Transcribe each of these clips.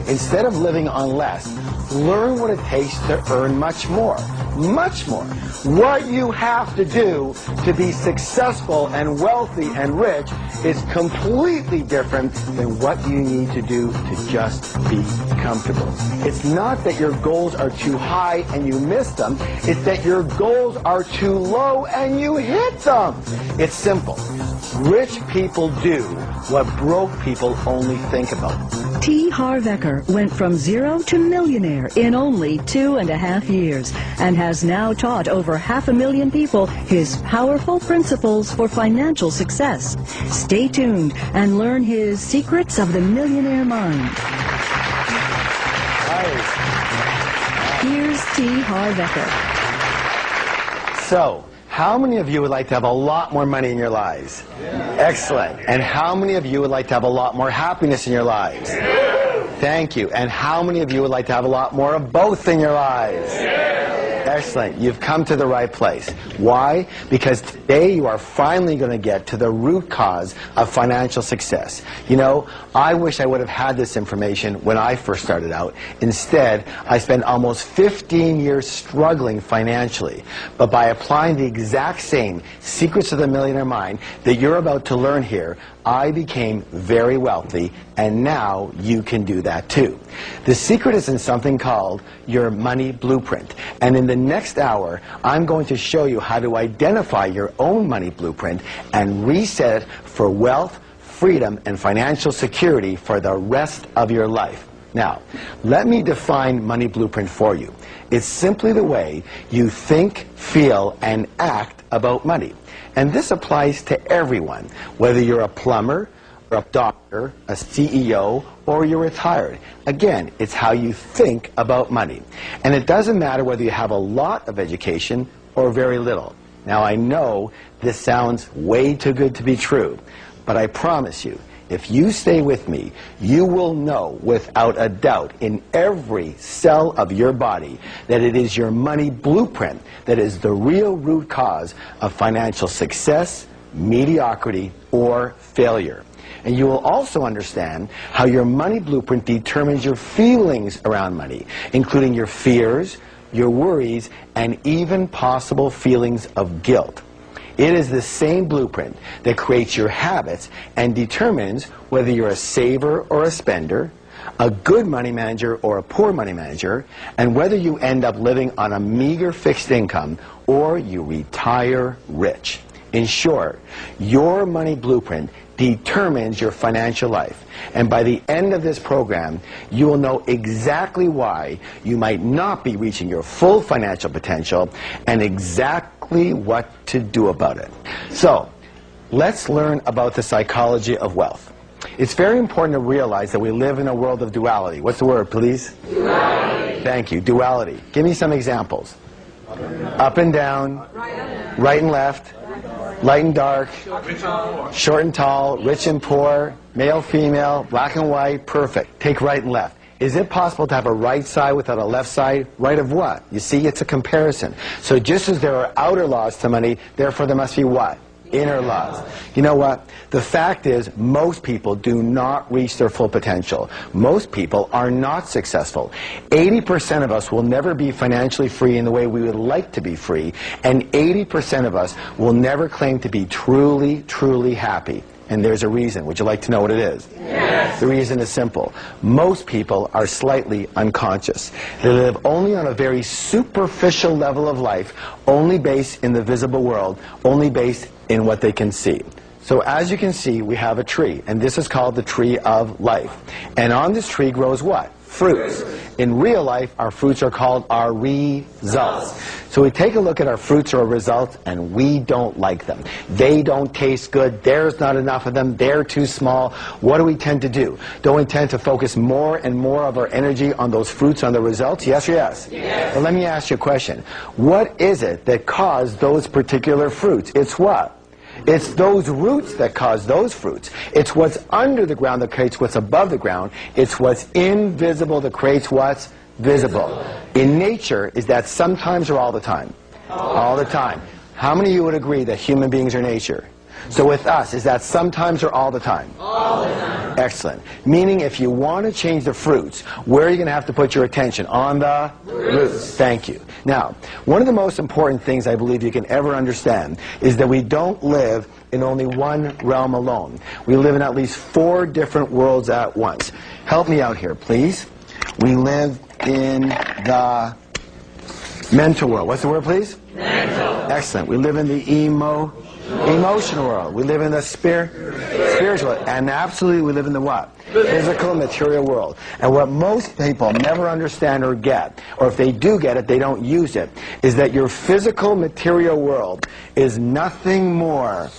Instead of living on less, learn what it takes to earn much more. Much more. What you have to do to be successful and wealthy and rich is completely different than what you need to do to just be comfortable. It's not that your goals are too high and you miss them. It's that your goals are too low and you hit them. It's simple. Rich people do what broke people only think about. T. Harv Eker went from zero to millionaire in only 2.5 years and has now taught over 500,000 people his powerful principles for financial success. Stay tuned and learn his secrets of the millionaire mind. Here's T. Harv Eker. So, how many of you would like to have a lot more money in your lives? Yeah. Excellent. And how many of you would like to have a lot more happiness in your lives? Yeah. Thank you. And how many of you would like to have a lot more of both in your lives? Yeah. Excellent. You've come to the right place. Why? Because today you are finally going to get to the root cause of financial success. You know, I wish I would have had this information when I first started out. Instead, I spent almost 15 years struggling financially. But by applying the exact same secrets of the millionaire mind that you're about to learn here, I became very wealthy, and now you can do that too. The secret is in something called your money blueprint. And in the next hour, I'm going to show you how to identify your own money blueprint and reset it for wealth, freedom, and financial security for the rest of your life. Now, let me define money blueprint for you. It's simply the way you think, feel, and act about money. And this applies to everyone, whether you're a plumber, or a doctor, a CEO, or you're retired. Again, it's how you think about money. And it doesn't matter whether you have a lot of education or very little. Now, I know this sounds way too good to be true, but I promise you, if you stay with me, you will know without a doubt in every cell of your body that it is your money blueprint that is the real root cause of financial success, mediocrity, or failure. And you will also understand how your money blueprint determines your feelings around money, including your fears, your worries, and even possible feelings of guilt. It is the same blueprint that creates your habits and determines whether you're a saver or a spender, a good money manager or a poor money manager, and whether you end up living on a meager fixed income or you retire rich. In short, your money blueprint determines your financial life. And by the end of this program, you will know exactly why you might not be reaching your full financial potential and exactly what to do about it. So, let's learn about the psychology of wealth. It's very important to realize that we live in a world of duality. What's the word, please? Duality. Thank you. Duality. Give me some examples. Up and down, right and left, light and dark, short and tall, rich and poor, male, female, black and white, perfect. Take right and left. Is it possible to have a right side without a left side? Right of what? You see, it's a comparison. So just as there are outer laws to money, therefore there must be what? Inner laws. You know what? The fact is, most people do not reach their full potential. Most people are not successful. 80% of us will never be financially free in the way we would like to be free, and 80% of us will never claim to be truly, truly happy. And there's a reason. Would you like to know what it is? Yes. The reason is simple. Most people are slightly unconscious. They live only on a very superficial level of life, only based in the visible world, only based in what they can see. So as you can see, we have a tree, and this is called the tree of life. And on this tree grows what? Fruits. In real life, our fruits are called our results. So we take a look at our fruits or results, and we don't like them. They don't taste good. There's not enough of them. They're too small. What do we tend to do? Don't we tend to focus more and more of our energy on those fruits, on the results? Yes or yes? Yes. Well, let me ask you a question. What is it that caused those particular fruits? It's what? It's those roots that cause those fruits. It's what's under the ground that creates what's above the ground. It's what's invisible that creates what's visible. In nature, is that sometimes or all the time? All the time. How many of you would agree that human beings are nature? So with us, is that sometimes or all the time? All the time. Excellent. Meaning if you want to change the fruits, where are you going to have to put your attention? On the roots. Thank you. Now, one of the most important things I believe you can ever understand is that we don't live in only one realm alone. We live in at least 4 different worlds at once. Help me out here, please. We live in the mental world. What's the word, please? Mental. Excellent. We live in the emotional world. We live in the spiritual. And absolutely, we live in the what? Physical, material world. And what most people never understand or get, or if they do get it, they don't use it, is that your physical, material world is nothing more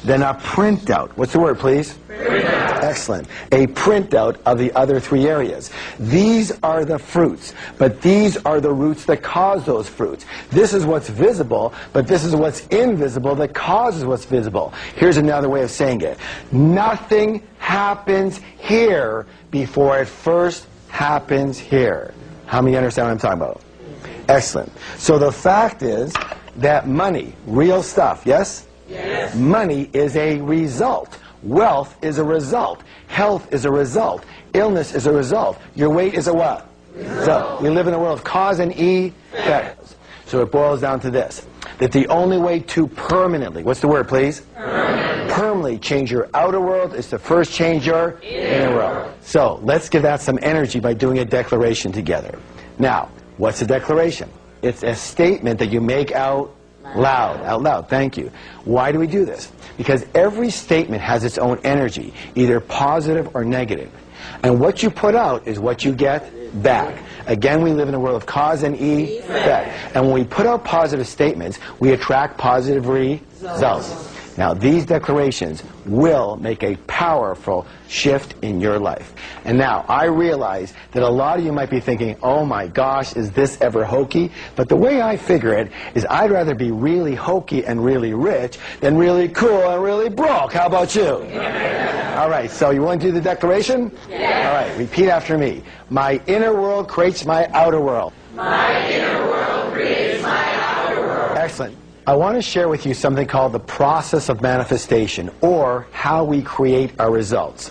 than a printout. What's the word, please? Printout. Excellent. A printout of the other 3 areas. These are the fruits, but these are the roots that cause those fruits. This is what's visible, but this is what's invisible that causes what's visible. Here's another way of saying it. Nothing happens here before it first happens here. How many understand what I'm talking about? Excellent. So the fact is that money, real stuff, yes? Yes. Money is a result. Wealth is a result. Health is a result. Illness is a result. Your weight is a what? Result. We live in a world of cause and effect. So it boils down to this, that the only way to permanently, what's the word, please? Permanently change your outer world is to first change your inner world. So let's give that some energy by doing a declaration together. Now, what's a declaration? It's a statement that you make out loud, thank you. Why do we do this? Because every statement has its own energy, either positive or negative. And what you put out is what you get back. Again, we live in a world of cause and effect. And when we put out positive statements, we attract positive results. Now, these declarations will make a powerful shift in your life. And now, I realize that a lot of you might be thinking, oh my gosh, is this ever hokey? But the way I figure it is I'd rather be really hokey and really rich than really cool and really broke. How about you? Yeah. All right, so you want to do the declaration? Yeah. All right, repeat after me. My inner world creates my outer world. My inner world creates my outer world. Excellent. I want to share with you something called the process of manifestation, or how we create our results.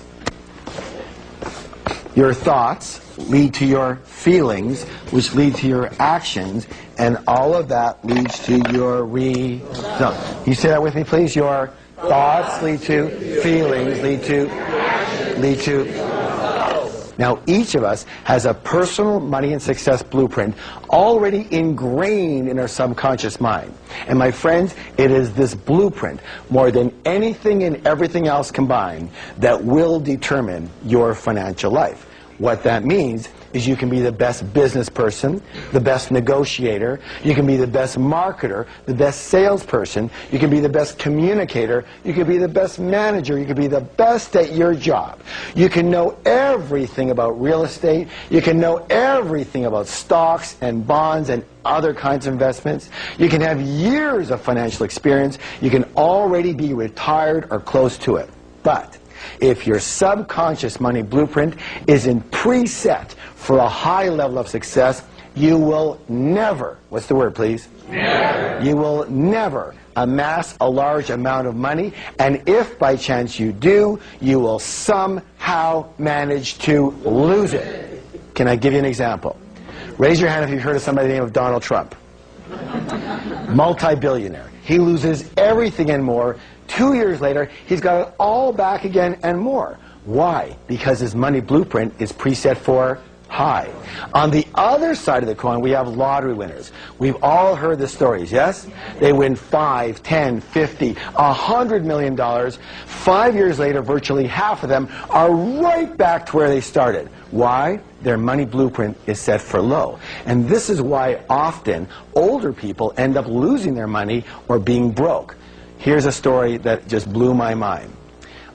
Your thoughts lead to your feelings, which lead to your actions, and all of that leads to your results. You say that with me, please? Your thoughts lead to feelings, lead to. Now, each of us has a personal money and success blueprint already ingrained in our subconscious mind. And my friends, it is this blueprint, more than anything and everything else combined, that will determine your financial life. What that means is you can be the best business person, the best negotiator, you can be the best marketer, the best salesperson, you can be the best communicator, you can be the best manager, you can be the best at your job. You can know everything about real estate, you can know everything about stocks and bonds and other kinds of investments. You can have years of financial experience, you can already be retired or close to it. But if your subconscious money blueprint isn't preset for a high level of success, you will never, what's the word, please? Never. You will never amass a large amount of money, and if by chance you do, you will somehow manage to lose it. Can I give you an example? Raise your hand if you've heard of somebody by the name of Donald Trump. Multi-billionaire. He loses everything and more. 2 years later, he's got it all back again and more. Why? Because his money blueprint is preset for high. On the other side of the coin, we have lottery winners. We've all heard the stories, yes? They win $5, $10, $50, $100 million. 5 years later, virtually half of them are right back to where they started. Why? Their money blueprint is set for low. And this is why often older people end up losing their money or being broke. Here's a story that just blew my mind.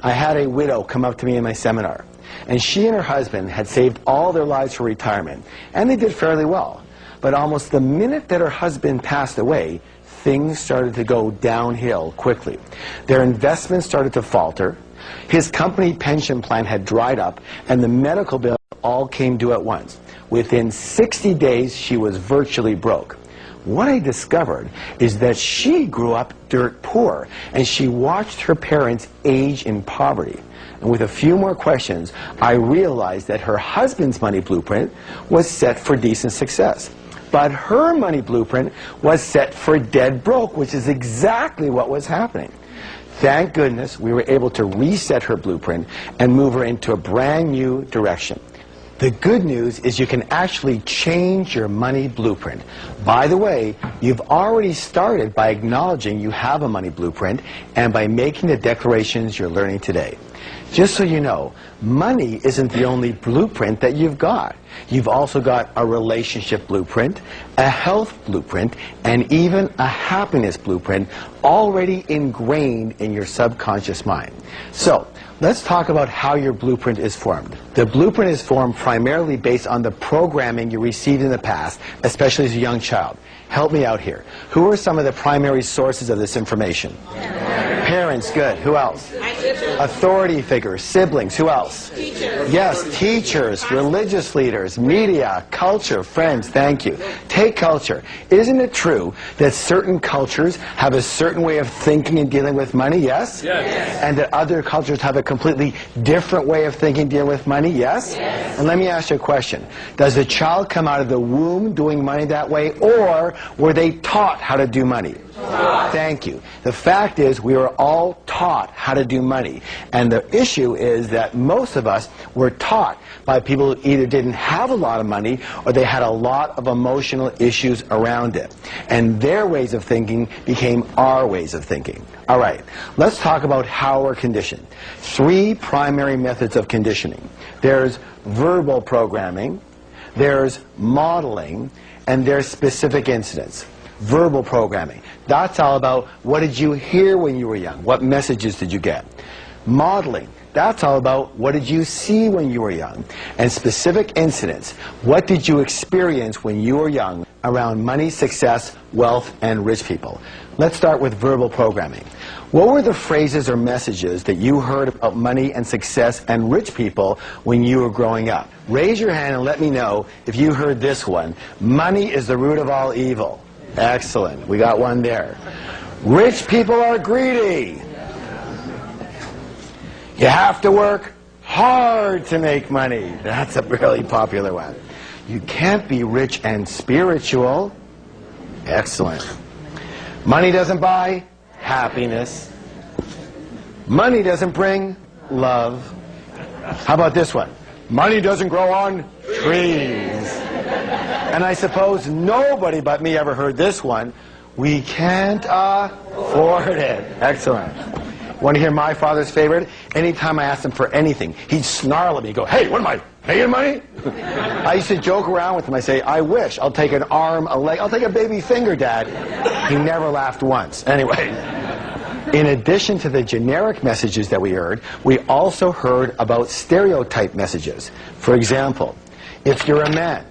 I had a widow come up to me in my seminar, and she and her husband had saved all their lives for retirement, and they did fairly well. But almost the minute that her husband passed away, things started to go downhill quickly. Their investments started to falter, his company pension plan had dried up, and the medical bills all came due at once. Within 60 days, she was virtually broke. what I discovered is that she grew up dirt poor, and she watched her parents age in poverty. And with a few more questions, I realized that her husband's money blueprint was set for decent success. But her money blueprint was set for dead broke, which is exactly what was happening. Thank goodness we were able to reset her blueprint and move her into a brand new direction. The good news is you can actually change your money blueprint. By the way, you've already started by acknowledging you have a money blueprint and by making the declarations you're learning today. Just so you know, money isn't the only blueprint that you've got. You've also got a relationship blueprint, a health blueprint, and even a happiness blueprint already ingrained in your subconscious mind. So, let's talk about how your blueprint is formed. The blueprint is formed primarily based on the programming you received in the past, especially as a young child. Help me out here. Who are some of the primary sources of this information? Parents, good. Who else? Authority figures, siblings. Who else? Teachers. Yes, teachers, religious leaders, media, culture, friends. Thank you. Take culture. Isn't it true that certain cultures have a certain way of thinking and dealing with money? Yes? Yes. And that other cultures have a completely different way of thinking and dealing with money? Yes? Yes. And let me ask you a question. Does the child come out of the womb doing money that way, or were they taught how to do money? Thank you. The fact is, we were all taught how to do money. And the issue is that most of us were taught by people who either didn't have a lot of money or they had a lot of emotional issues around it. And their ways of thinking became our ways of thinking. All right, let's talk about how we're conditioned. 3 primary methods of conditioning. There's verbal programming, there's modeling, and there's specific incidents. Verbal programming. That's all about what did you hear when you were young? What messages did you get? Modeling. That's all about what did you see when you were young? And specific incidents. What did you experience when you were young around money, success, wealth, and rich people? Let's start with verbal programming. What were the phrases or messages that you heard about money and success and rich people when you were growing up? Raise your hand and let me know if you heard this one. Money is the root of all evil. Excellent. We got one there. Rich people are greedy. You have to work hard to make money. That's a really popular one. You can't be rich and spiritual. Excellent. Money doesn't buy happiness. Money doesn't bring love. How about this one? Money doesn't grow on trees. And I suppose nobody but me ever heard this one. We can't afford it. Excellent. Want to hear my father's favorite? Anytime I asked him for anything, he'd snarl at me and go, "Hey, what am I, making money?" I used to joke around with him. I say, "I wish. I'll take an arm, a leg. I'll take a baby finger, Dad." He never laughed once. Anyway, in addition to the generic messages that we heard, we also heard about stereotype messages. For example, if you're a man,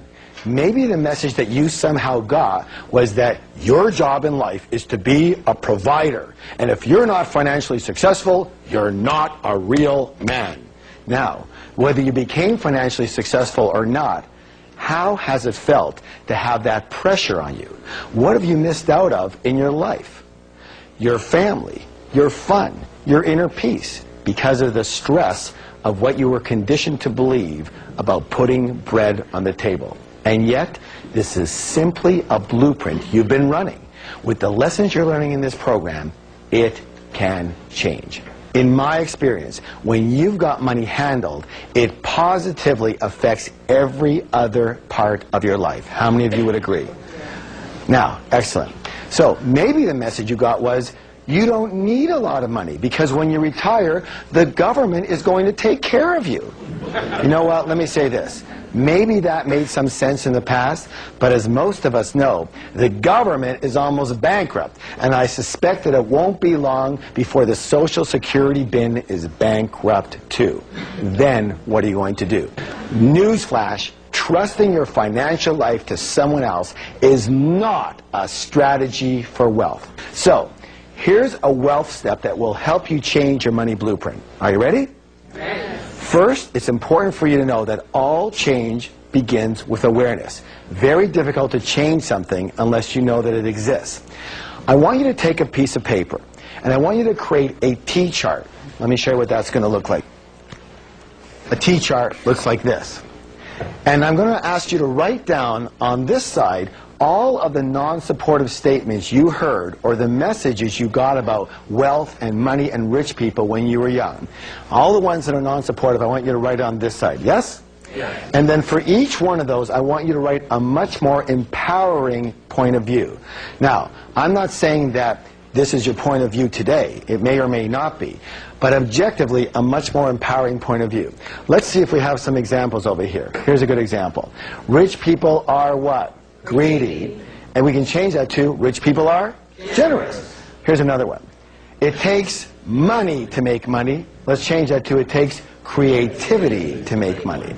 maybe the message that you somehow got was that your job in life is to be a provider. And if you're not financially successful, you're not a real man. Now, whether you became financially successful or not, how has it felt to have that pressure on you? What have you missed out of in your life? Your family, your fun, your inner peace, because of the stress of what you were conditioned to believe about putting bread on the table. And yet, this is simply a blueprint you've been running. With the lessons you're learning in this program, it can change. In my experience, when you've got money handled, it positively affects every other part of your life. How many of you would agree? Now, excellent. So maybe the message you got was, you don't need a lot of money because when you retire, the government is going to take care of you. You know what? Let me say this. Maybe that made some sense in the past, but as most of us know, the government is almost bankrupt, and I suspect that it won't be long before the Social Security bin is bankrupt too. Then what are you going to do? Newsflash, trusting your financial life to someone else is not a strategy for wealth. So, here's a wealth step that will help you change your money blueprint. Are you ready? Ready. First, it's important for you to know that all change begins with awareness. Very difficult to change something unless you know that it exists. I want you to take a piece of paper, and I want you to create a T-chart. Let me show you what that's going to look like. A T-chart looks like this. And I'm going to ask you to write down on this side all of the non-supportive statements you heard or the messages you got about wealth and money and rich people when you were young. All the ones that are non-supportive, I want you to write on this side. Yes? Yes. And then for each one of those, I want you to write a much more empowering point of view. Now, I'm not saying that this is your point of view today. It may or may not be. But objectively, a much more empowering point of view. Let's see if we have some examples over here. Here's a good example. Rich people are what? Greedy. And we can change that to rich people are generous. Here's another one. It takes money to make money. Let's change that to it takes creativity to make money.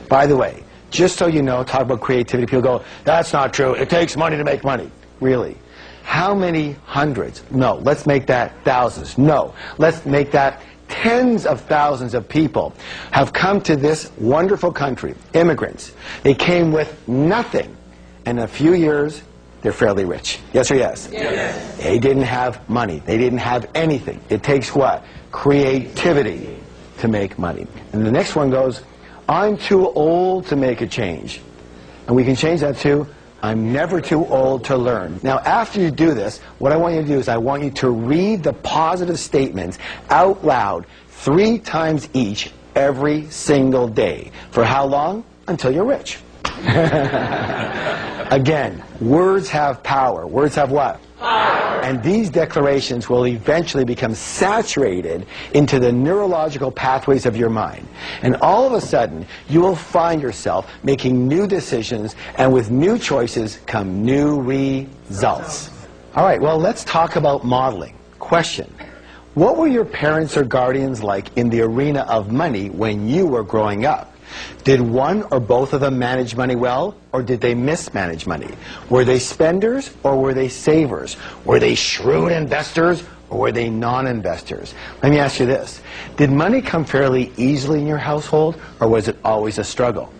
By the way, just so you know, talk about creativity, people go, that's not true. It takes money to make money. Really? How many hundreds? No. Let's make that thousands. No. Let's make that tens of thousands of people have come to this wonderful country, immigrants. They came with nothing. And in a few years, they're fairly rich. Yes or yes? Yes. They didn't have money. They didn't have anything. It takes what? Creativity to make money. And the next one goes, I'm too old to make a change. And we can change that to, I'm never too old to learn. Now, after you do this, what I want you to do is I want you to read the positive statements out loud 3 times each every single day. For how long? Until you're rich. Again, words have power. Words have what? Power. And these declarations will eventually become saturated into the neurological pathways of your mind. And all of a sudden, you will find yourself making new decisions, and with new choices come new results. All right, well, let's talk about modeling. Question. What were your parents or guardians like in the arena of money when you were growing up? Did one or both of them manage money well, or did they mismanage money? Were they spenders, or were they savers? Were they shrewd investors, or were they non-investors? Let me ask you this. Did money come fairly easily in your household, or was it always a struggle?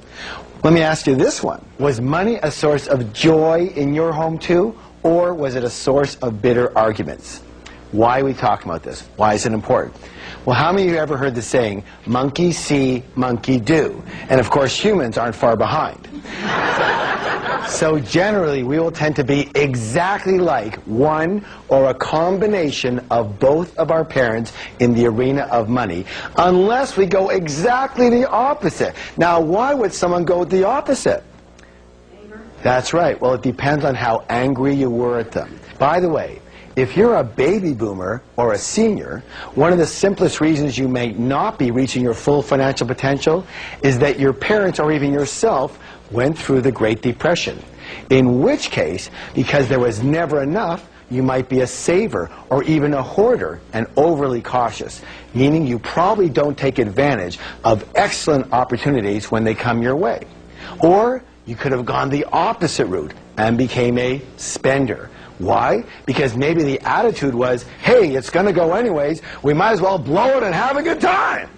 Let me ask you this one. Was money a source of joy in your home too, or was it a source of bitter arguments? Why are we talking about this? Why is it important? Well, how many of you ever heard the saying, monkey see, monkey do? And of course, humans aren't far behind. So generally, we will tend to be exactly like one or a combination of both of our parents in the arena of money, unless we go exactly the opposite. Now, why would someone go the opposite? Anger. That's right. Well, it depends on how angry you were at them. By the way, if you're a baby boomer or a senior, one of the simplest reasons you may not be reaching your full financial potential is that your parents or even yourself went through the Great Depression. In which case, because there was never enough, you might be a saver or even a hoarder and overly cautious, meaning you probably don't take advantage of excellent opportunities when they come your way. Or you could have gone the opposite route and became a spender. Why? Because maybe the attitude was, hey, it's going to go anyways, we might as well blow it and have a good time.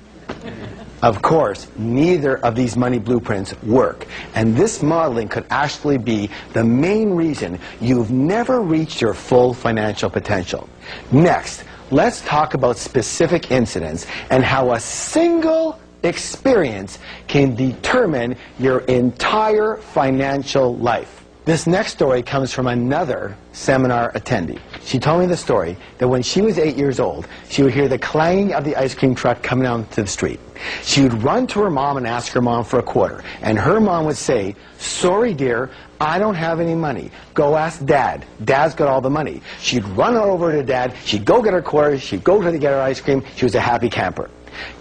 Of course, neither of these money blueprints work. And this modeling could actually be the main reason you've never reached your full financial potential. Next, let's talk about specific incidents and how a single experience can determine your entire financial life. This next story comes from another seminar attendee. She told me the story that when she was 8 years old, she would hear the clanging of the ice cream truck coming down to the street. She would run to her mom and ask her mom for a quarter. And her mom would say, sorry, dear, I don't have any money. Go ask Dad. Dad's got all the money. She'd run over to Dad. She'd go get her quarter. She'd go to get her ice cream. She was a happy camper.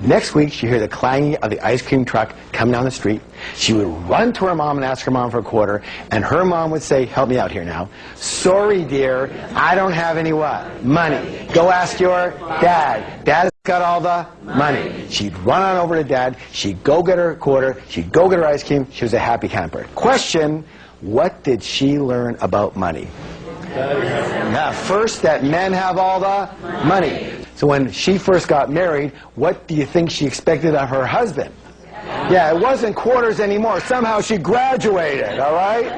Next week, she'd hear the clanging of the ice cream truck come down the street. She would run to her mom and ask her mom for a quarter, and her mom would say, help me out here now. Sorry, dear, I don't have any what? Money. Go ask your dad. Dad's got all the money. She'd run on over to Dad. She'd go get her quarter. She'd go get her ice cream. She was a happy camper. Question, what did she learn about money? Now, first, that men have all the money. So when she first got married, what do you think she expected of her husband? Yeah, it wasn't quarters anymore. Somehow she graduated, all right?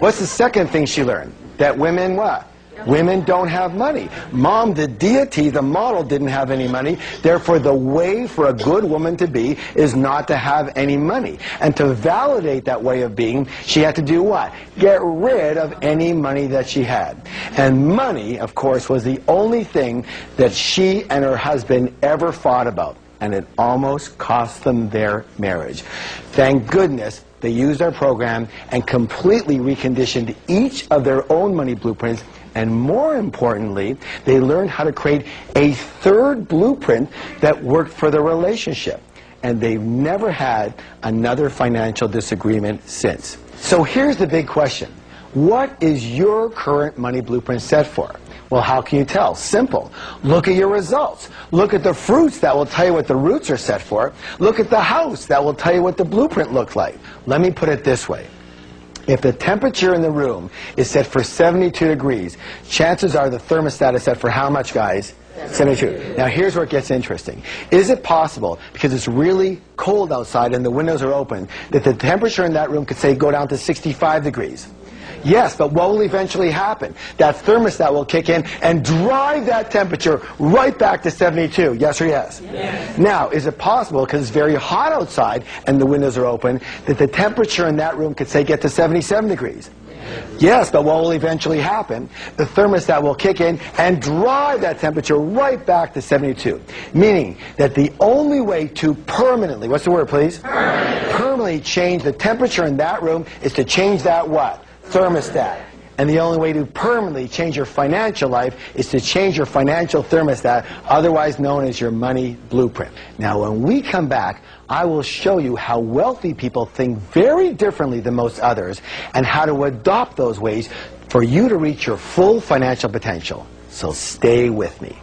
What's the second thing she learned? That women what? Women don't have money. Mom, the deity, the model, didn't have any money. Therefore, the way for a good woman to be is not to have any money. And to validate that way of being, she had to do what? Get rid of any money that she had. And money, of course, was the only thing that she and her husband ever fought about. And it almost cost them their marriage. Thank goodness they used our program and completely reconditioned each of their own money blueprints. And more importantly, they learned how to create a third blueprint that worked for the relationship. And they've never had another financial disagreement since. So here's the big question. What is your current money blueprint set for? Well, how can you tell? Simple. Look at your results. Look at the fruits. That will tell you what the roots are set for. Look at the house. That will tell you what the blueprint looked like. Let me put it this way. If the temperature in the room is set for 72 degrees, chances are the thermostat is set for how much, guys? 72. Now here's where it gets interesting. Is it possible, because it's really cold outside and the windows are open, that the temperature in that room could, say, go down to 65 degrees? Yes, but what will eventually happen? That thermostat will kick in and drive that temperature right back to 72. Yes or yes? Yes. Now, is it possible, because it's very hot outside and the windows are open, that the temperature in that room could, say, get to 77 degrees? Yes, but what will eventually happen? The thermostat will kick in and drive that temperature right back to 72. Meaning that the only way to permanently, what's the word, please? Permanently change the temperature in that room is to change that what? Thermostat. And the only way to permanently change your financial life is to change your financial thermostat, otherwise known as your money blueprint. Now, when we come back, I will show you how wealthy people think very differently than most others and how to adopt those ways for you to reach your full financial potential. So stay with me.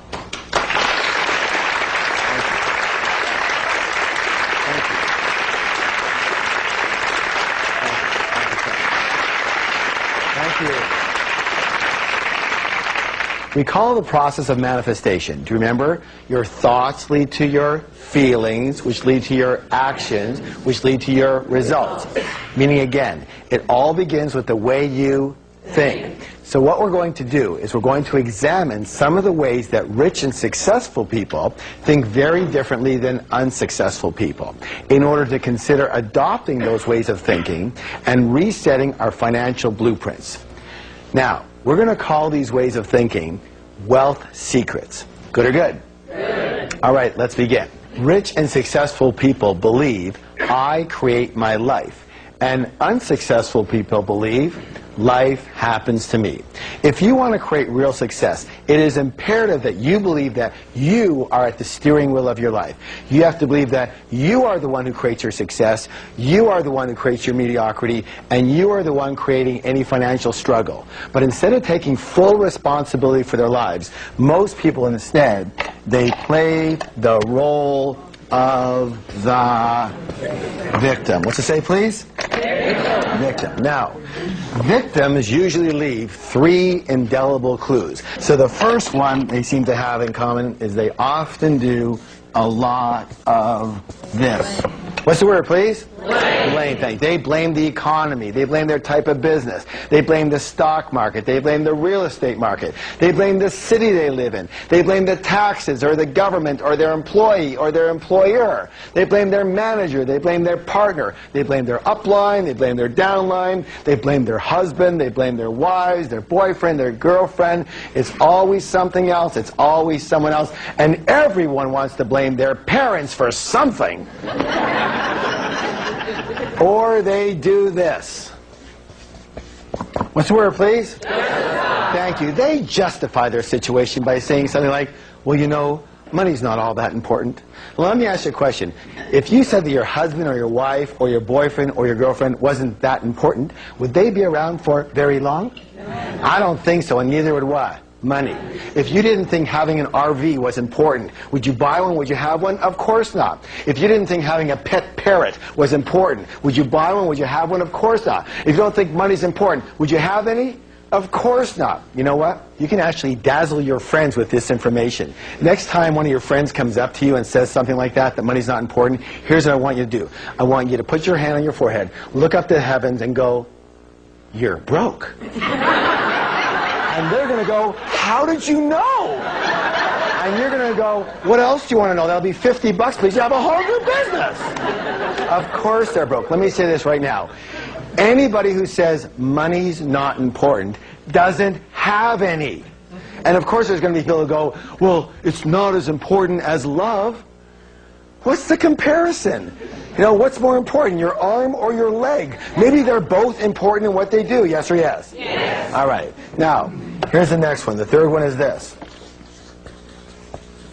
We call the process of manifestation. Do you remember? Your thoughts lead to your feelings, which lead to your actions, which lead to your results. Meaning, again, it all begins with the way you think. So what we're going to do is we're going to examine some of the ways that rich and successful people think very differently than unsuccessful people, in order to consider adopting those ways of thinking and resetting our financial blueprints. Now, we're going to call these ways of thinking wealth secrets. Good or good? Good. All right, let's begin. Rich and successful people believe, I create my life. And unsuccessful people believe, life happens to me. If you want to create real success, it is imperative that you believe that you are at the steering wheel of your life. You have to believe that you are the one who creates your success, you are the one who creates your mediocrity, and you are the one creating any financial struggle. But instead of taking full responsibility for their lives, most people instead, they play the role of the victim. What's it say, please? Victim. Now, victims usually leave 3 indelible clues. So the first one they seem to have in common is they often do a lot of this. What's the word, please? Blame things. They blame the economy. They blame their type of business. They blame the stock market. They blame the real estate market. They blame the city they live in. They blame the taxes or the government or their employee or their employer. They blame their manager. They blame their partner. They blame their upline. They blame their downline. They blame their husband. They blame their wives, their boyfriend, their girlfriend. It's always something else. It's always someone else. And everyone wants to blame their parents for something. Or they do this. What's the word, please? Justify. Thank you. They justify their situation by saying something like, well, you know, money's not all that important. Well, let me ask you a question. If you said that your husband or your wife or your boyfriend or your girlfriend wasn't that important, would they be around for very long? I don't think so, and neither would what? Money. If you didn't think having an RV was important, would you buy one? Would you have one? Of course not. If you didn't think having a pet parrot was important, would you buy one? Would you have one? Of course not. If you don't think money's important, would you have any? Of course not. You know what? You can actually dazzle your friends with this information. Next time one of your friends comes up to you and says something like that money's not important, here's what I want you to do. I want you to put your hand on your forehead, look up to the heavens, and go, "You're broke." And they're going to go, "How did you know?" And you're going to go, "What else do you want to know? That'll be $50, please. You have a whole new business." Of course they're broke. Let me say this right now. Anybody who says money's not important doesn't have any. And of course there's going to be people who go, "Well, it's not as important as love." What's the comparison? You know, what's more important, your arm or your leg? Maybe they're both important in what they do, yes or yes? Yes. All right. Now, here's the next one. The third one is this.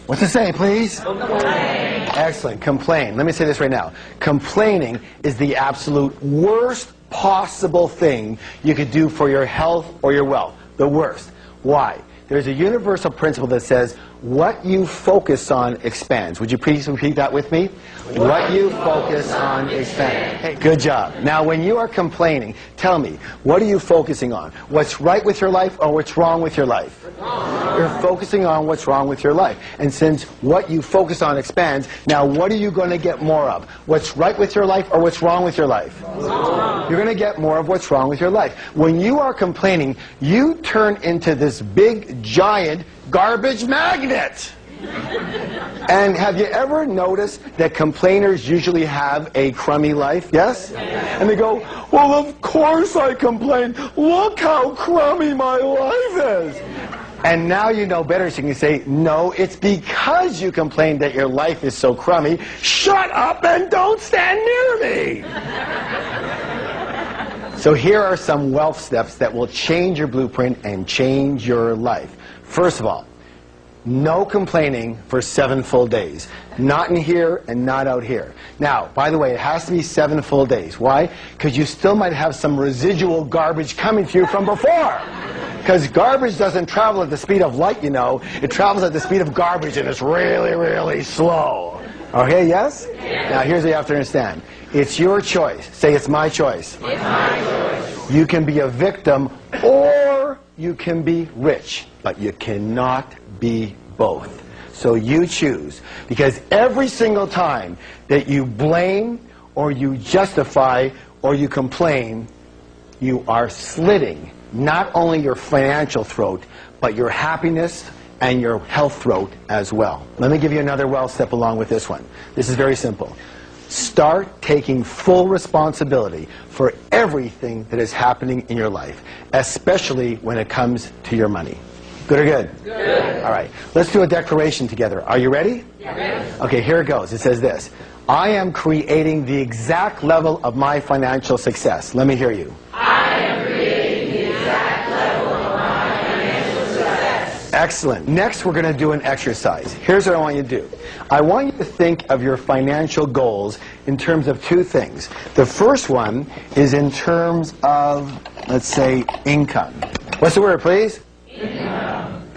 What's it say, please? Complain. Excellent. Complain. Let me say this right now. Complaining is the absolute worst possible thing you could do for your health or your wealth. The worst. Why? There's a universal principle that says, what you focus on expands. Would you please repeat that with me? What you focus on expands. Hey, good job. Now, when you are complaining, tell me, what are you focusing on? What's right with your life or what's wrong with your life? You're focusing on what's wrong with your life. And since what you focus on expands, now what are you going to get more of? What's right with your life or what's wrong with your life? You're going to get more of what's wrong with your life. When you are complaining, you turn into this big, giant garbage magnet. And have you ever noticed that complainers usually have a crummy life? Yes? And they go, "Well, of course I complain. Look how crummy my life is." And now you know better, so you can say, "No, it's because you complain that your life is so crummy. Shut up and don't stand near me." So here are some wealth steps that will change your blueprint and change your life. First of all, no complaining for 7 full days. Not in here and not out here. Now, by the way, it has to be 7 full days. Why? Because you still might have some residual garbage coming to you from before. Because garbage doesn't travel at the speed of light, you know. It travels at the speed of garbage, and it's really, really slow. Okay, yes? Now, here's what you have to understand. It's your choice. Say, "It's my choice." It's my choice. You can be a victim or you can be rich, but you cannot be both. So you choose. Because every single time that you blame or you justify or you complain, you are slitting not only your financial throat, but your happiness and your health throat as well. Let me give you another wealth step along with this one. This is very simple. Start taking full responsibility for everything that is happening in your life, especially when it comes to your money. Good or good? Good. All right. Let's do a declaration together. Are you ready? Yes. Okay, here it goes. It says this. I am creating the exact level of my financial success. Let me hear you. I am creating the exact level of my financial success. Excellent. Next, we're going to do an exercise. Here's what I want you to do. I want you to think of your financial goals in terms of 2 things. The first one is in terms of, let's say, income. What's the word, please?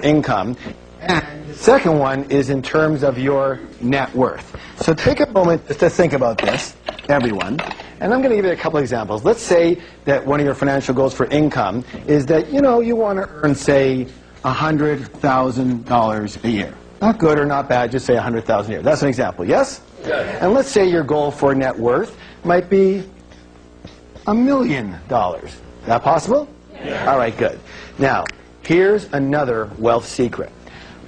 Income. And the second one is in terms of your net worth. So take a moment just to think about this, everyone. And I'm going to give you a couple examples. Let's say that one of your financial goals for income is that, you know, you want to earn, say, $100,000 a year. Not good or not bad, just say $100,000 a year. That's an example, yes? Yes. And let's say your goal for net worth might be $1 million. Is that possible? Yes. All right, good. Now, here's another wealth secret.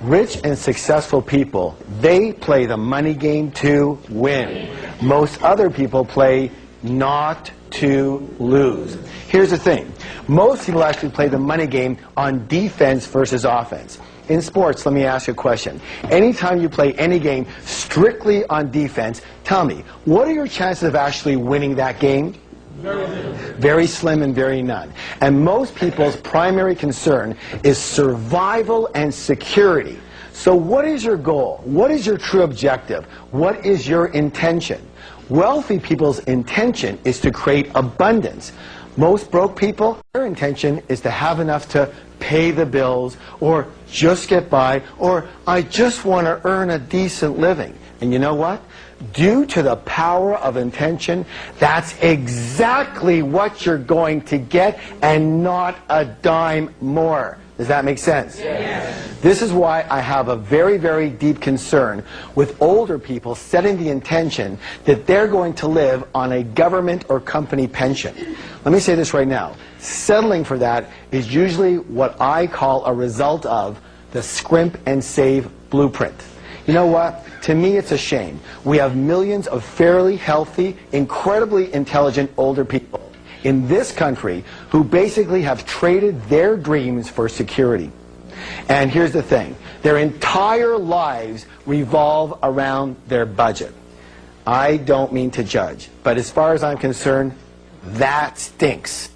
Rich and successful people, they play the money game to win. Most other people play not to lose. Here's the thing. Most people actually play the money game on defense versus offense. In sports, let me ask you a question. Anytime you play any game strictly on defense, tell me, what are your chances of actually winning that game? Very slim and very none. And most people's primary concern is survival and security. So what is your goal? What is your true objective? What is your intention? Wealthy people's intention is to create abundance. Most broke people, their intention is to have enough to pay the bills or just get by, or I just want to earn a decent living. And you know what? due to the power of intention, that's exactly what you're going to get and not a dime more. Does that make sense? Yes. This is why I have a very, very deep concern with older people setting the intention that they're going to live on a government or company pension. Let me say this right now. Settling for that is usually what I call a result of the scrimp and save blueprint. You know what? To me, it's a shame. We have millions of fairly healthy, incredibly intelligent older people in this country who basically have traded their dreams for security. And here's the thing. Their entire lives revolve around their budget. I don't mean to judge, but as far as I'm concerned, that stinks.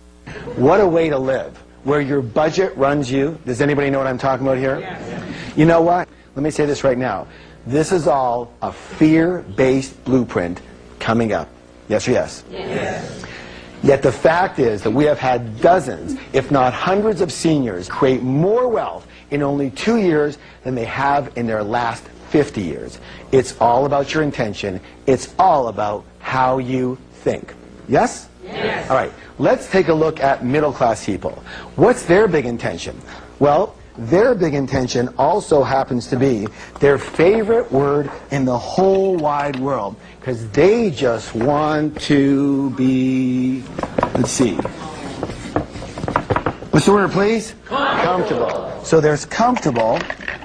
What a way to live, where your budget runs you. Does anybody know what I'm talking about here? Yes. You know what? Let me say this right now. This is all a fear-based blueprint coming up. Yes or yes? Yes. Yet the fact is that we have had dozens, if not hundreds of seniors create more wealth in only 2 years than they have in their last 50 years. It's all about your intention. It's all about how you think. Yes? Yes. All right. Let's take a look at middle-class people. What's their big intention? Well, their big intention also happens to be their favorite word in the whole wide world, because they just want to be, let's see, what's the word, please? Comfortable. So there's comfortable,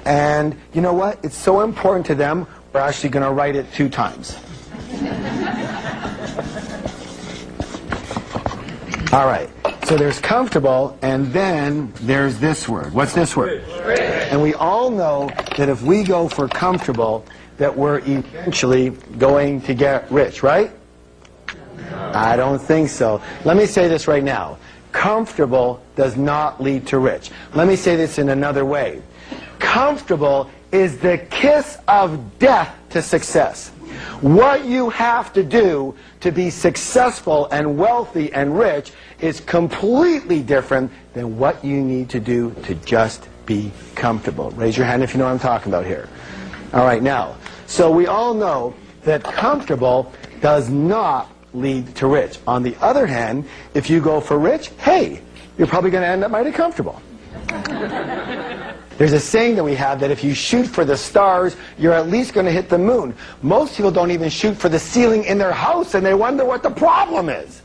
and you know what? It's so important to them, we're actually going to write it 2 times. All right. So there's comfortable, and then there's this word. What's this word? Rich. And we all know that if we go for comfortable, that we're eventually going to get rich, right? No. I don't think so. Let me say this right now. Comfortable does not lead to rich. Let me say this in another way. Comfortable is the kiss of death to success. What you have to do to be successful and wealthy and rich is completely different than what you need to do to just be comfortable. Raise your hand if you know what I'm talking about here. All right, now, so we all know that comfortable does not lead to rich. On the other hand, if you go for rich, hey, you're probably going to end up mighty comfortable. There's a saying that we have that if you shoot for the stars, you're at least going to hit the moon. Most people don't even shoot for the ceiling in their house, and they wonder what the problem is.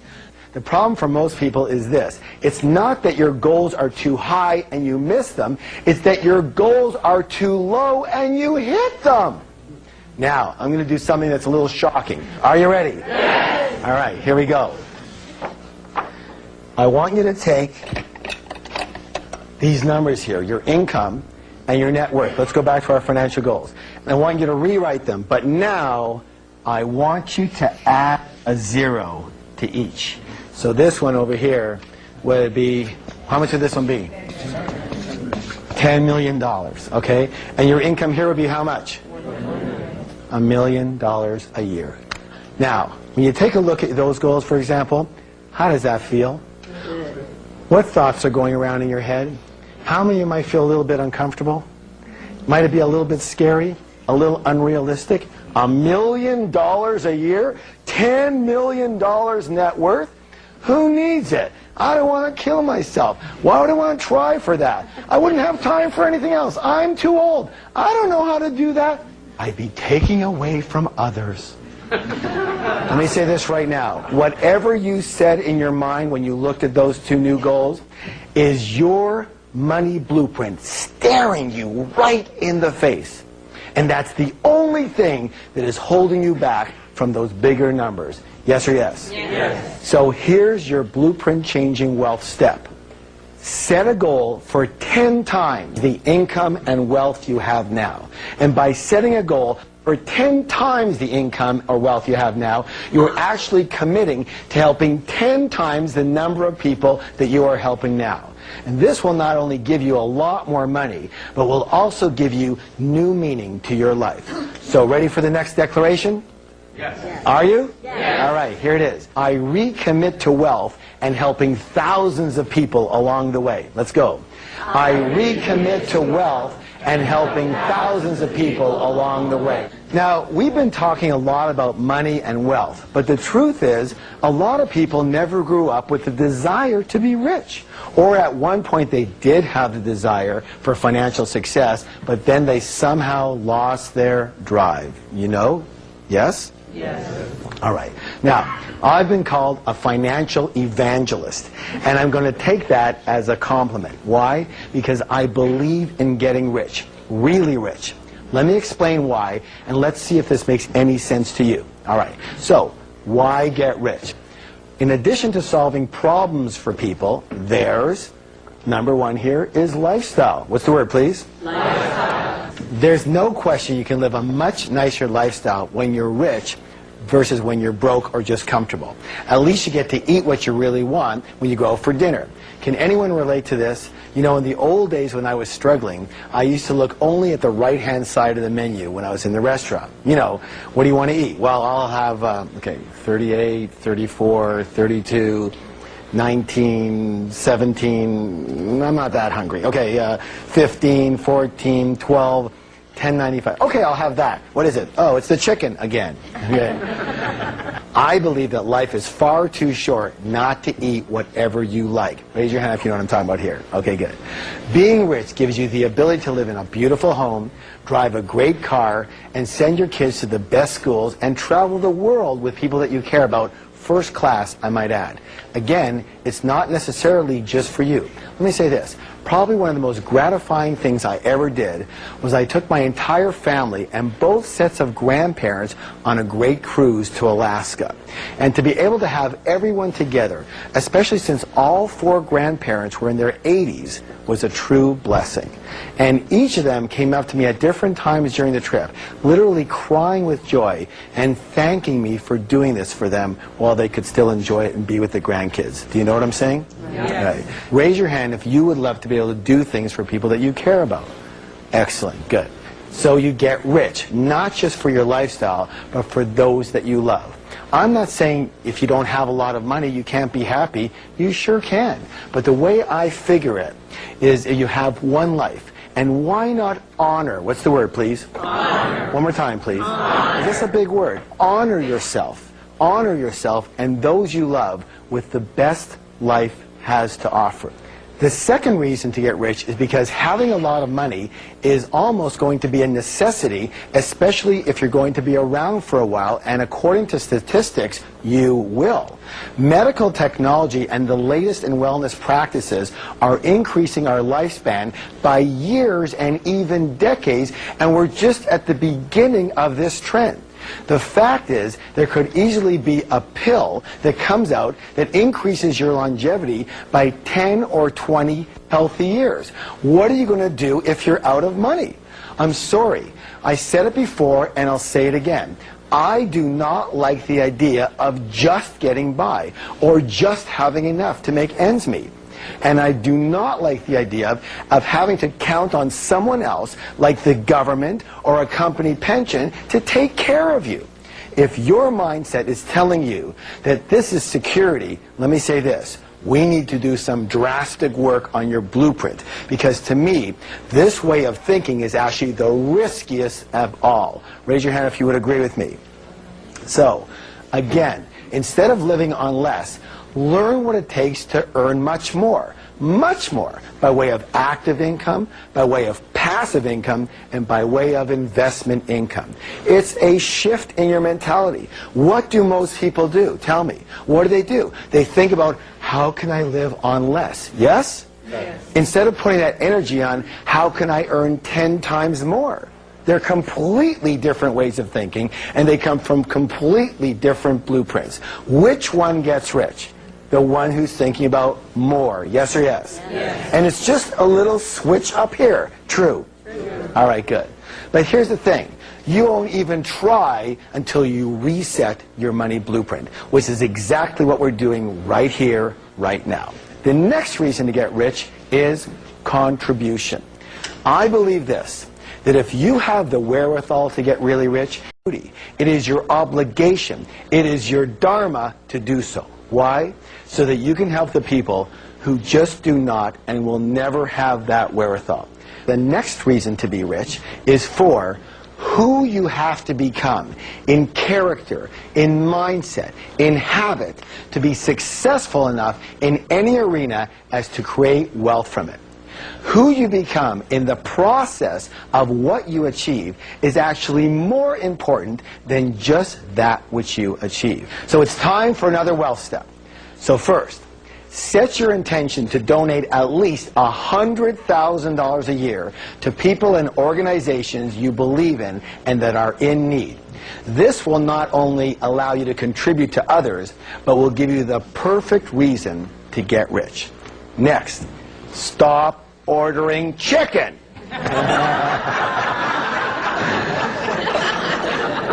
The problem for most people is this. It's not that your goals are too high and you miss them. It's that your goals are too low and you hit them. Now, I'm going to do something that's a little shocking. Are you ready? Yes. All right, here we go. I want you to take these numbers here, your income and your net worth. Let's go back to our financial goals. And I want you to rewrite them, but now I want you to add a 0 to each. So this one over here would be, how much would this one be? $10 million, okay? And your income here would be how much? $1 million a year. Now, when you take a look at those goals, for example, how does that feel? What thoughts are going around in your head? How many of you might feel a little bit uncomfortable? Might it be a little bit scary? A little unrealistic? $1 million a year? $10 million net worth? Who needs it? I don't want to kill myself. Why would I want to try for that? I wouldn't have time for anything else. I'm too old. I don't know how to do that. I'd be taking away from others. Let me say this right now. Whatever you said in your mind when you looked at those 2 new goals is your money blueprint staring you right in the face. And that's the only thing that is holding you back from those bigger numbers. Yes or yes? Yes. So here's your blueprint changing wealth step. Set a goal for 10 times the income and wealth you have now. And by setting a goal for 10 times the income or wealth you have now, you're actually committing to helping 10 times the number of people that you are helping now. And this will not only give you a lot more money, but will also give you new meaning to your life. So ready for the next declaration? Yes. Are you? Yes. All right, here it is. I recommit to wealth and helping thousands of people along the way. Let's go. I recommit to wealth and helping thousands of people along the way. Now, we've been talking a lot about money and wealth, but the truth is, a lot of people never grew up with the desire to be rich. Or at one point they did have the desire for financial success, but then they somehow lost their drive. You know? Yes? Yes. All right. Now, I've been called a financial evangelist, and I'm going to take that as a compliment. Why? Because I believe in getting rich, really rich. Let me explain why, and let's see if this makes any sense to you. All right. So, why get rich? In addition to solving problems for people, there's, number one here, is lifestyle. What's the word, please? Lifestyle. There's no question you can live a much nicer lifestyle when you're rich versus when you're broke or just comfortable. At least you get to eat what you really want when you go out for dinner. Can anyone relate to this? You know, in the old days when I was struggling, I used to look only at the right-hand side of the menu when I was in the restaurant. You know, what do you want to eat? Well, I'll have, 38, 34, 32, 19, 17, I'm not that hungry. Okay, 15, 14, 12, 10.95. Okay, I'll have that. What is it? Oh, it's the chicken again. Okay. I believe that life is far too short not to eat whatever you like. Raise your hand if you know what I'm talking about here. Okay, good. Being rich gives you the ability to live in a beautiful home, drive a great car, and send your kids to the best schools and travel the world with people that you care about. First class, I might add. Again, it's not necessarily just for you. Let me say this. Probably one of the most gratifying things I ever did was I took my entire family and both sets of grandparents on a great cruise to Alaska. And to be able to have everyone together, especially since all four grandparents were in their 80s, was a true blessing. And each of them came up to me at different times during the trip, literally crying with joy and thanking me for doing this for them while they could still enjoy it and be with the grandkids. Do you know what I'm saying? Yes. Right. Raise your hand if you would love to be able to do things for people that you care about. Excellent. Good. So you get rich, not just for your lifestyle, but for those that you love. I'm not saying if you don't have a lot of money you can't be happy. You sure can. But the way I figure it is you have one life. And why not honor? What's the word, please? Honor. One more time, please. Honor. Is this a big word? Honor yourself. Honor yourself and those you love with the best life has to offer. The second reason to get rich is because having a lot of money is almost going to be a necessity, especially if you're going to be around for a while, and according to statistics, you will. Medical technology and the latest in wellness practices are increasing our lifespan by years and even decades, and we're just at the beginning of this trend. The fact is, there could easily be a pill that comes out that increases your longevity by 10 or 20 healthy years. What are you going to do if you're out of money? I'm sorry. I said it before and I'll say it again. I do not like the idea of just getting by or just having enough to make ends meet. And I do not like the idea of having to count on someone else, like the government or a company pension, to take care of you. If your mindset is telling you that this is security, let me say this. We need to do some drastic work on your blueprint, because to me, this way of thinking is actually the riskiest of all. Raise your hand if you would agree with me. So, again, instead of living on less, learn what it takes to earn much more, by way of active income, by way of passive income, and by way of investment income. It's a shift in your mentality. What do most people do? Tell me. What do? They think about, how can I live on less? Yes? Yes. Instead of putting that energy on, how can I earn 10 times more? They're completely different ways of thinking, and they come from completely different blueprints. Which one gets rich? The one who's thinking about more. Yes or yes? Yes. And it's just a little switch up here. True. All right, good. But here's the thing. You won't even try until you reset your money blueprint, which is exactly what we're doing right here, right now. The next reason to get rich is contribution. I believe this, that if you have the wherewithal to get really rich, it is your obligation, it is your dharma to do so. Why? So that you can help the people who just do not and will never have that wherewithal. The next reason to be rich is for who you have to become in character, in mindset, in habit to be successful enough in any arena as to create wealth from it. Who you become in the process of what you achieve is actually more important than just that which you achieve. So it's time for another wealth step. So first, set your intention to donate at least $100,000 a year to people and organizations you believe in and that are in need. This will not only allow you to contribute to others, but will give you the perfect reason to get rich. Next, stop ordering chicken.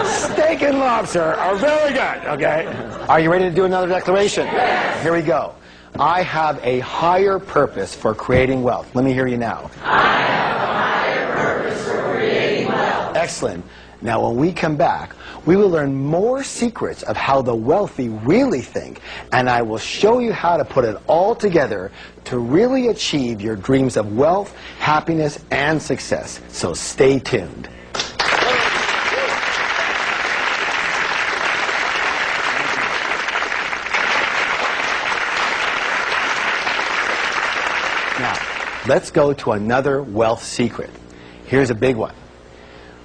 Steak and lobster are very good, okay? Are you ready to do another declaration? Yes. Here we go. I have a higher purpose for creating wealth. Let me hear you now. I have a higher purpose for creating wealth. Excellent. Now, when we come back, we will learn more secrets of how the wealthy really think, and I will show you how to put it all together to really achieve your dreams of wealth, happiness, and success. So stay tuned. Now, let's go to another wealth secret. Here's a big one.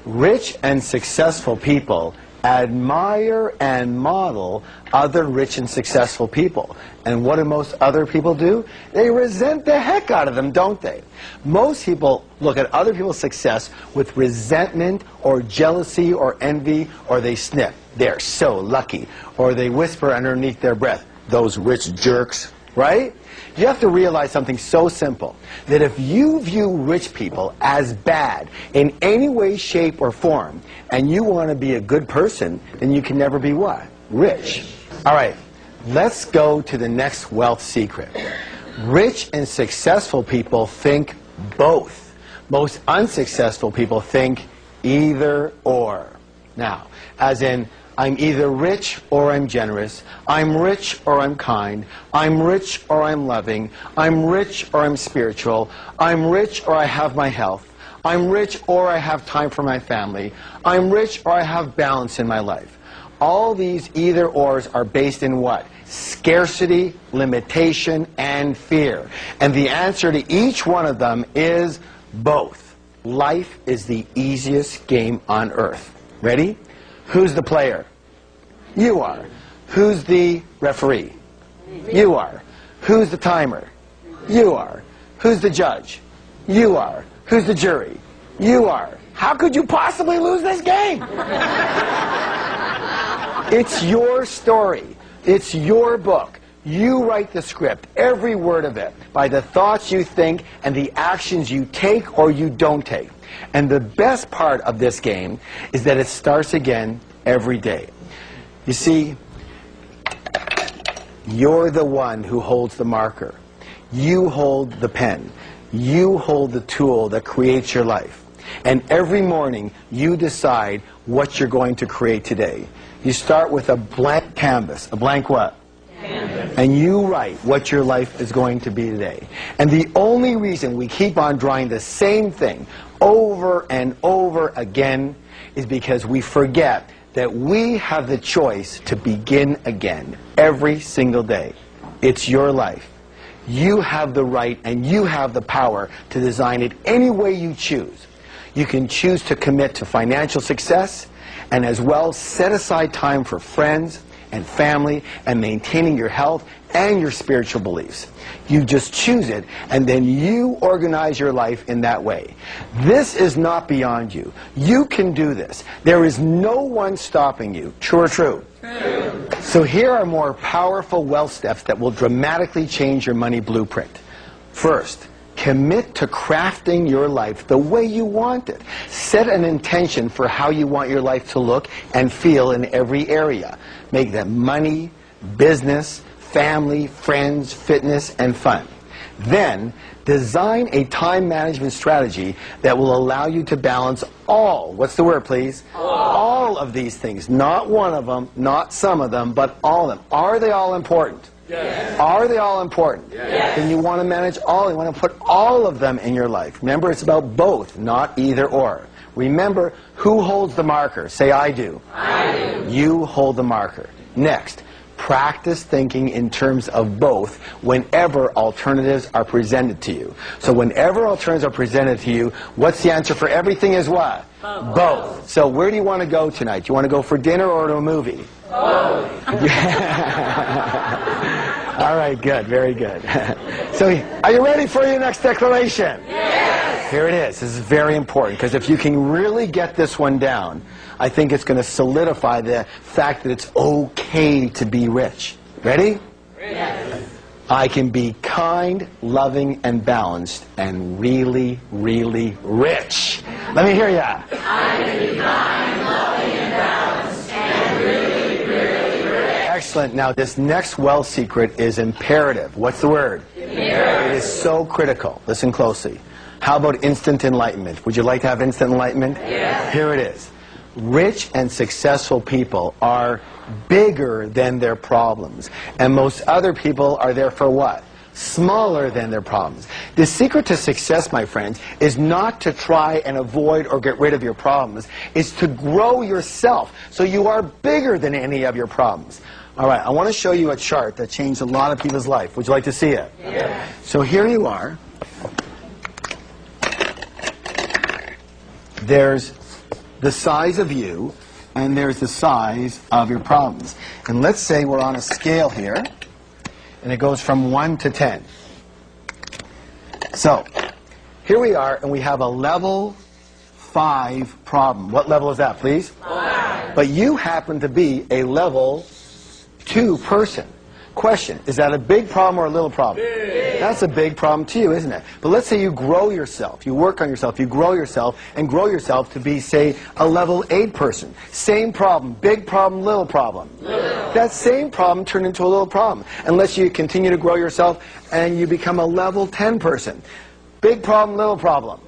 Rich and successful people admire and model other rich and successful people. And what do most other people do? They resent the heck out of them, don't they? Most people look at other people's success with resentment or jealousy or envy, or they sniff, "They're so lucky," or they whisper underneath their breath, "Those rich jerks," right? You have to realize something so simple, that if you view rich people as bad in any way, shape, or form, and you want to be a good person, then you can never be what? Rich. All right, let's go to the next wealth secret. Rich and successful people think both. Most unsuccessful people think either or. Now, as in, I'm either rich or I'm generous. I'm rich or I'm kind. I'm rich or I'm loving. I'm rich or I'm spiritual. I'm rich or I have my health. I'm rich or I have time for my family. I'm rich or I have balance in my life. All these either-ors are based in what? Scarcity, limitation, and fear. And the answer to each one of them is both. Life is the easiest game on earth. Ready? Who's the player? You are. Who's the referee? You are. Who's the timer? You are. Who's the judge? You are. Who's the jury? You are. How could you possibly lose this game? It's your story. It's your book. You write the script, every word of it, by the thoughts you think and the actions you take or you don't take. And the best part of this game is that it starts again every day. You see, you're the one who holds the marker. You hold the pen. You hold the tool that creates your life. And every morning, you decide what you're going to create today. You start with a blank canvas. A blank what? Canvas. And you write what your life is going to be today. And the only reason we keep on drawing the same thing over and over again is because we forget that we have the choice to begin again every single day. It's your life. You have the right and you have the power to design it any way you choose. You can choose to commit to financial success and as well set aside time for friends and family and maintaining your health and your spiritual beliefs. You just choose it, and then you organize your life in that way. This is not beyond you. You can do this. There is no one stopping you. True or true? True. So here are more powerful wealth steps that will dramatically change your money blueprint. First, commit to crafting your life the way you want it. Set an intention for how you want your life to look and feel in every area. Make them money, business, family, friends, fitness, and fun. Then, design a time management strategy that will allow you to balance all, what's the word please? All of these things. Not one of them, not some of them, but all of them. Are they all important? Yes. Are they all important? Yes. Then you want to manage all. You want to put all of them in your life. Remember, it's about both, not either or. Remember, who holds the marker? Say, I do. I do. You hold the marker. Next, practice thinking in terms of both whenever alternatives are presented to you. So whenever alternatives are presented to you, what's the answer for everything is what? Both. So where do you want to go tonight? Do you want to go for dinner or to a movie? Both. All right, good, very good. So are you ready for your next declaration? Yes. Here it is. This is very important, because if you can really get this one down, I think it's going to solidify the fact that it's okay to be rich. Ready? Yes. I can be kind, loving, and balanced, and really, really rich. Let me hear ya. I can be kind, loving, and balanced, and really, really rich. Excellent. Now, this next wealth secret is imperative. What's the word? Imperative. It is so critical. Listen closely. How about instant enlightenment? Would you like to have instant enlightenment? Yes. Here it is. Rich and successful people are bigger than their problems. And most other people are there for what? Smaller than their problems. The secret to success, my friends, is not to try and avoid or get rid of your problems. It's to grow yourself so you are bigger than any of your problems. All right, I want to show you a chart that changed a lot of people's life. Would you like to see it? Yes. So here you are. There's the size of you, and there's the size of your problems. And let's say we're on a scale here, and it goes from 1 to 10. So, here we are, and we have a level 5 problem. What level is that, please? 5. But you happen to be a level 2 person. Question, is that a big problem or a little problem? Big. That's a big problem to you, isn't it? But let's say you grow yourself, you work on yourself, you grow yourself, and grow yourself to be, say, a level 8 person. Same problem, big problem, little problem. Little. That same problem turned into a little problem, unless you continue to grow yourself and you become a level 10 person. Big problem, little problem.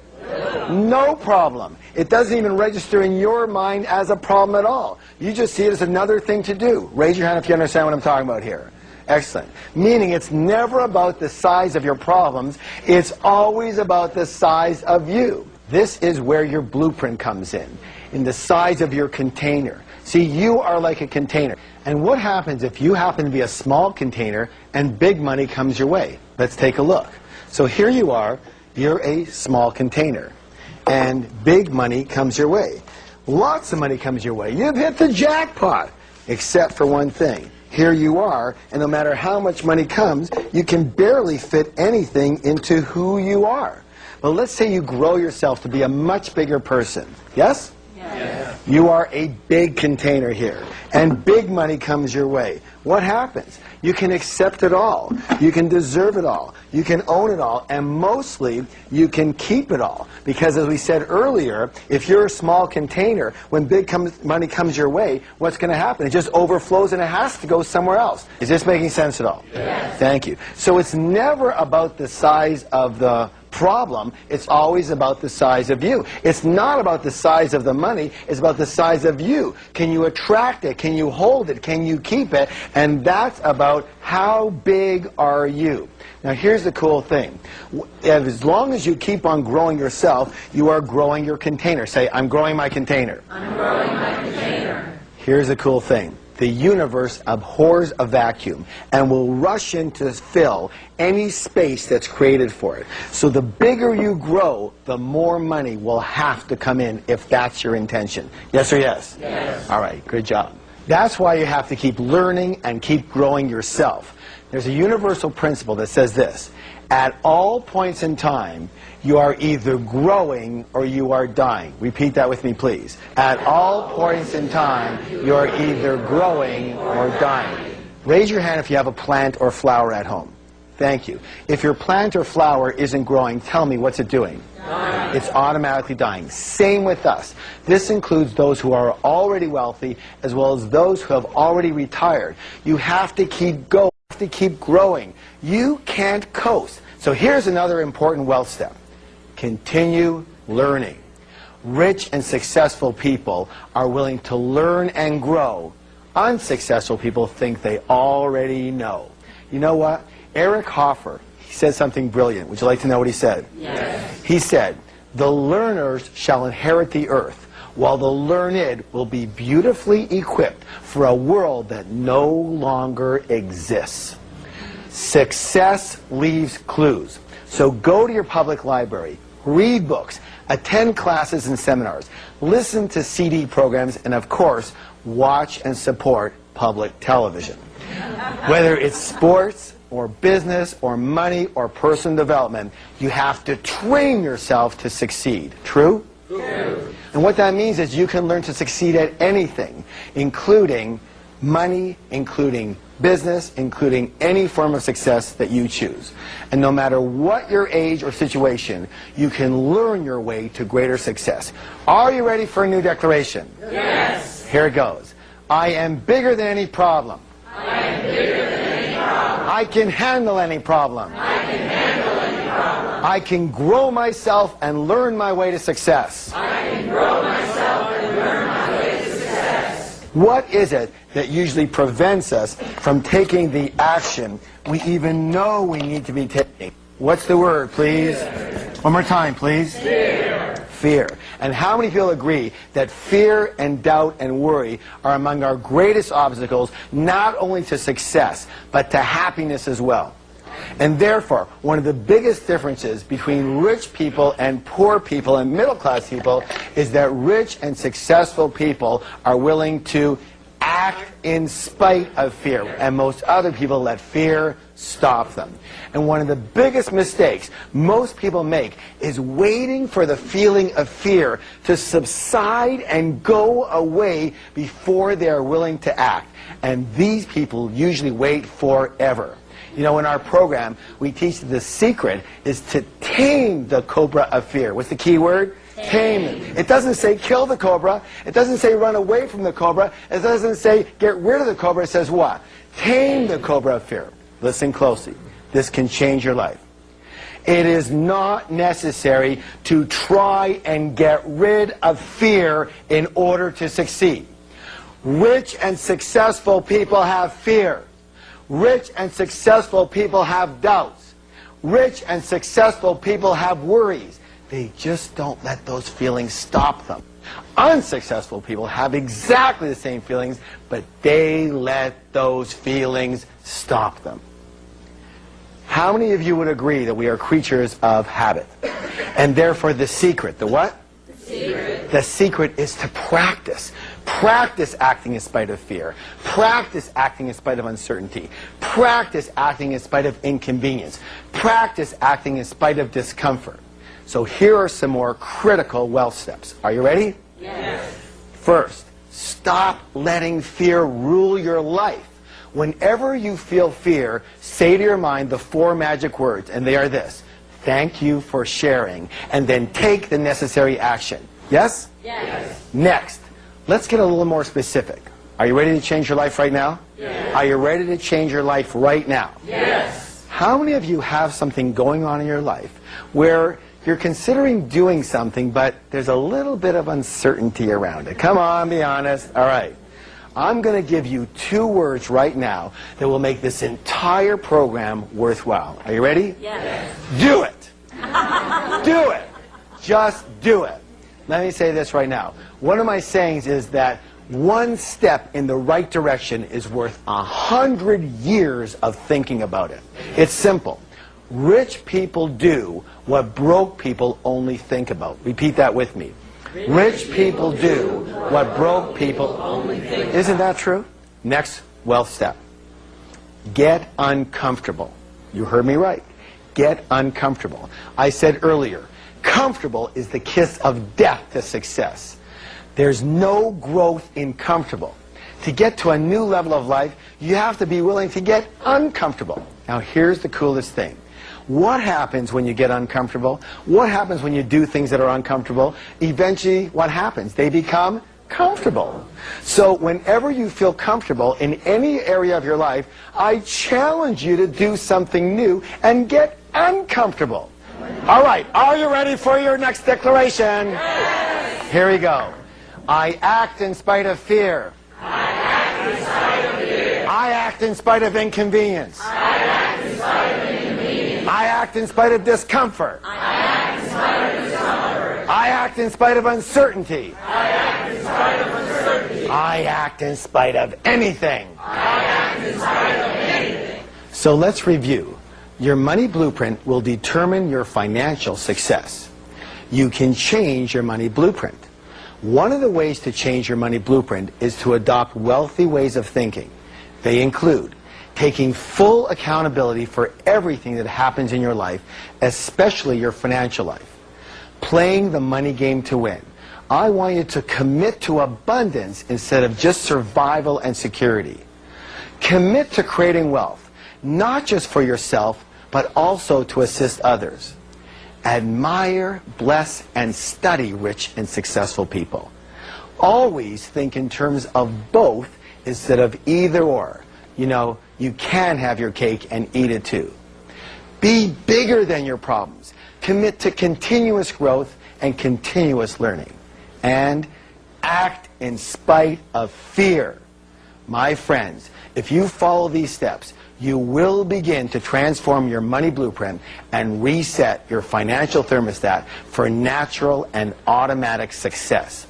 No problem. It doesn't even register in your mind as a problem at all. You just see it as another thing to do. Raise your hand if you understand what I'm talking about here. Excellent. Meaning it's never about the size of your problems. It's always about the size of you. This is where your blueprint comes in the size of your container. See, you are like a container. And what happens if you happen to be a small container and big money comes your way? Let's take a look. So here you are. You're a small container, and big money comes your way. Lots of money comes your way. You've hit the jackpot, except for one thing. Here you are, and no matter how much money comes, you can barely fit anything into who you are. But let's say you grow yourself to be a much bigger person. Yes? Yes. You are a big container here, and big money comes your way. What happens? You can accept it all. You can deserve it all. You can own it all, and mostly you can keep it all. Because as we said earlier, if you're a small container, when big money comes your way, what's going to happen? It just overflows and it has to go somewhere else. Is this making sense at all? Yes. Thank you. So it's never about the size of the problem, it's always about the size of you. It's not about the size of the money, it's about the size of you. Can you attract it? Can you hold it? Can you keep it? And that's about how big are you. Now here's the cool thing. As long as you keep on growing yourself, you are growing your container. Say, I'm growing my container. I'm growing my container. Here's the cool thing. The universe abhors a vacuum and will rush in to fill any space that's created for it. So the bigger you grow, the more money will have to come in if that's your intention. Yes or yes? Yes. All right, good job. That's why you have to keep learning and keep growing yourself. There's a universal principle that says this. At all points in time, you are either growing or you are dying. Repeat that with me, please. At all points in time, you are either growing or dying. Raise your hand if you have a plant or flower at home. Thank you. If your plant or flower isn't growing, tell me, what's it doing? Dying. It's automatically dying. Same with us. This includes those who are already wealthy as well as those who have already retired. You have to keep going. You have to keep growing. You can't coast. So here's another important wealth step. Continue learning. Rich and successful people are willing to learn and grow. Unsuccessful people think they already know. You know what? Eric Hoffer, he said something brilliant. Would you like to know what he said? Yes. He said, The learners shall inherit the earth, while the learned will be beautifully equipped for a world that no longer exists. Success leaves clues. So go to your public library, read books, attend classes and seminars, listen to CD programs, and of course, watch and support public television. Whether it's sports or business or money or personal development, you have to train yourself to succeed. True? True. And what that means is you can learn to succeed at anything, including money, including business, including any form of success that you choose. And no matter what your age or situation, you can learn your way to greater success. Are you ready for a new declaration? Yes. Here it goes. I am bigger than any problem. I am bigger than any problem. I can handle any problem. I can handle any problem. I can grow myself and learn my way to success. I can grow myself and learn my way to success. What is it that usually prevents us from taking the action we even know we need to be taking? What's the word, please? One more time, please. Fear. Fear. And how many people agree that fear and doubt and worry are among our greatest obstacles, not only to success, but to happiness as well? And therefore, one of the biggest differences between rich people and poor people and middle-class people is that rich and successful people are willing to act in spite of fear, and most other people let fear stop them. And one of the biggest mistakes most people make is waiting for the feeling of fear to subside and go away before they are willing to act. And these people usually wait forever. You know, in our program, we teach that the secret is to tame the cobra of fear. What's the key word? Tame it. It doesn't say kill the cobra. It doesn't say run away from the cobra. It doesn't say get rid of the cobra. It says what? Tame the cobra of fear. Listen closely. This can change your life. It is not necessary to try and get rid of fear in order to succeed. Rich and successful people have fear. Rich and successful people have doubts. Rich and successful people have worries. They just don't let those feelings stop them. Unsuccessful people have exactly the same feelings, but they let those feelings stop them. How many of you would agree that we are creatures of habit? And therefore the secret, the what? The secret. The secret is to practice. Practice acting in spite of fear. Practice acting in spite of uncertainty. Practice acting in spite of inconvenience. Practice acting in spite of discomfort. So here are some more critical wealth steps. Are you ready? Yes. First, stop letting fear rule your life. Whenever you feel fear, say to your mind the 4 magic words, and they are this: thank you for sharing, and then take the necessary action. Yes? Yes. Next, let's get a little more specific. Are you ready to change your life right now? Yes. Are you ready to change your life right now? Yes. How many of you have something going on in your life where you're considering doing something, but there's a little bit of uncertainty around it? Come on, be honest. All right. I'm going to give you 2 words right now that will make this entire program worthwhile. Are you ready? Yes. Do it. Do it. Just do it. Let me say this right now. One of my sayings is that 1 step in the right direction is worth 100 years of thinking about it. It's simple. Rich people do what broke people only think about. Repeat that with me. Rich people do what broke people only think about. Isn't that true? Next wealth step. Get uncomfortable. You heard me right. Get uncomfortable. I said earlier, comfortable is the kiss of death to success. There's no growth in comfortable. To get to a new level of life, you have to be willing to get uncomfortable. Now here's the coolest thing. What happens when you get uncomfortable? What happens when you do things that are uncomfortable? Eventually, what happens? They become comfortable. So whenever you feel comfortable in any area of your life, I challenge you to do something new and get uncomfortable. All right, are you ready for your next declaration? Yes. Here we go. I act in spite of fear. I act in spite of fear. I act in spite of inconvenience. I act in spite of inconvenience. I act in spite of discomfort. I act in spite of discomfort. I act in spite of uncertainty. I act in spite of uncertainty. I act in spite of anything. I act in spite of anything. So let's review. Your money blueprint will determine your financial success. You can change your money blueprint. One of the ways to change your money blueprint is to adopt wealthy ways of thinking. They include taking full accountability for everything that happens in your life, especially your financial life. Playing the money game to win. I want you to commit to abundance instead of just survival and security. Commit to creating wealth, not just for yourself, but also to assist others. Admire, bless, and study rich and successful people. Always think in terms of both instead of either or. You know, you can have your cake and eat it too. Be bigger than your problems. Commit to continuous growth and continuous learning. And act in spite of fear. My friends, if you follow these steps, you will begin to transform your money blueprint and reset your financial thermostat for natural and automatic success.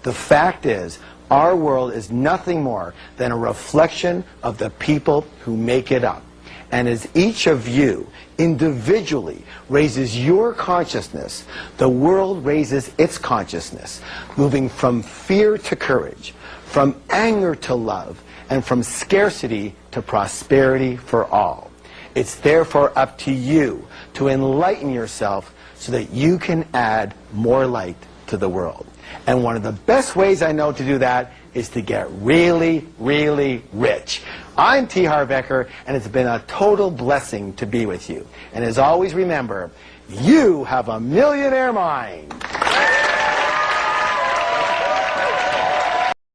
The fact is, our world is nothing more than a reflection of the people who make it up. And as each of you individually raises your consciousness, the world raises its consciousness, moving from fear to courage, from anger to love, and from scarcity to prosperity for all. It's therefore up to you to enlighten yourself so that you can add more light to the world. And one of the best ways I know to do that is to get really, really rich. I'm T. Harv Eker, and it's been a total blessing to be with you. And as always, remember, you have a millionaire mind.